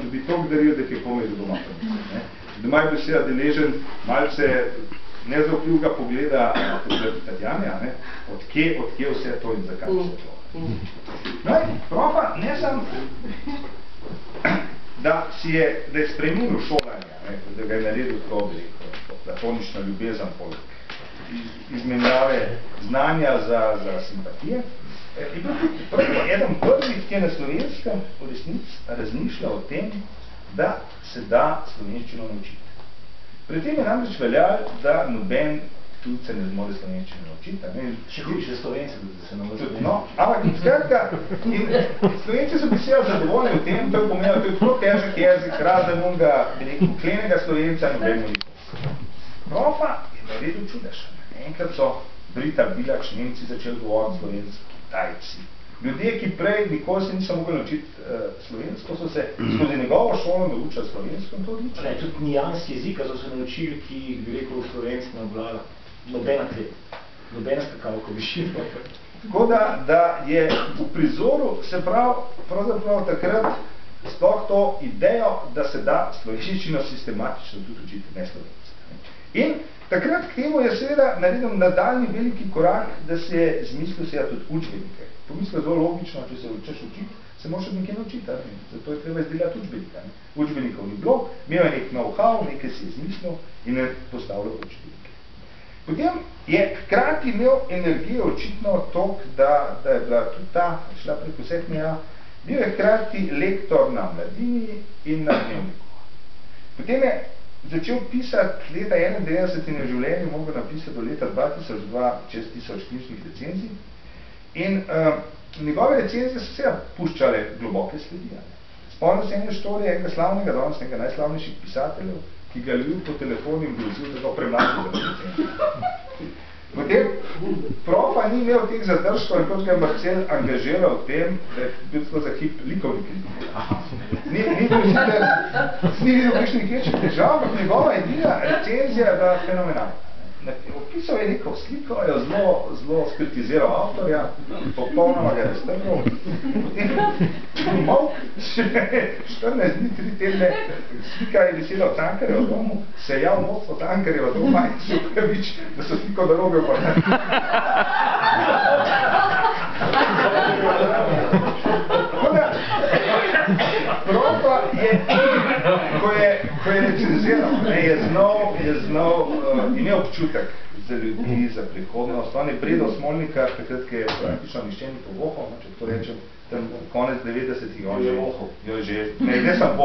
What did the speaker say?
dobi toliko daril, da je komaj do doma. Doma je bil seveda deležen malce nezaupljivega pogleda Tatjane, odkje vse to in zakaj vse to. No in profa, ne sam, da je spremenil šolanje, da ga je naredil to platonično ljubezen poleg izmenjave znanja za simpatije. Je bil eden prvih, ki je na Slovenskem v resnici razmišljal o tem, da se da slovenščino naučiti. Pri tem je namreč veljal, da noben tujce ne zmore slovenščino naučiti. Še hujše Slovenci, da se nauči. No, ampak skratka, Slovenci so bili zadovoljni v tem, to je pomenilo, to je tako težek jezik, razen onega, bi rekel, klenega Slovenca, noben mu nikoli. Profa je naredil čudež. Enkrat so Brita Bilak, Nemci začeli govoriti slovenski, Kitajci. Ljudje, ki prej nikoli se niso mogli naučiti slovensko, so se skozi njegovo šolo naučili slovensko in to odlično. Tudi nijans jezika so se naučili, ki bi rekel slovenski ne obvlada. Nobena klet, nobena skakavka višina. Tako da je v prizoru se pravzaprav takrat sploh to idejo, da se da slovenščino sistematično tudi učiti, ne slovensko. In takrat k temu je seveda naredil nadaljni veliki korak, da se je zmislil seveda tudi učbenike. Pomislil zelo logično, če se učeš učiti, se moraš od nekaj naučiti. Zato je treba izdelati učbenika. Učbenikov ni bilo, imel je nek know-how, nekaj si je zmislil in je postavljal učbenike. Potem je hkrati imel energijo očitno toliko, da je bila tudi ta šla preko vseh meja, bil je hkrati lektor na Mladini in na Dnevniku. Potem je začel pisati leta 1991 in je v življenju mogel napisati do leta 2002 čez 1000 knjižnih recenzij. In njegove recenzije so seveda puščale globoke sledi. Spomnil se ene štorije enega slavnega, danes nekaj najslavnejših pisateljev, ki ga ljubil po telefonu in grozil, da ga premlačil za recenzijo. Potem profa ni imel teh zadržkov, in kot ga je Marcel angažiral v tem, da je bil tako za hip likovni kritik. Ni videl kakšnih večjih težav, ampak njegova edina recenzija je bila fenomenalna. Opisal je neko sliko, je zelo skritiziral avtorja, popolnoma ga je strgal. Potem molk, 14 dni, 3 tedne, slika je visela v Cankarjevem domu, se je javil vodstvo Cankarjeva doma in se upravič, da so sliko narobe uporabili. Tako da, profa je, ko je recenziral, je znal imel občutek za ljudi, za prihodnost. On je predal Smolnika, takrat, ki je praktično nišče ni povohal, če tako rečem, tam konec 90-ih, on je že, ne sam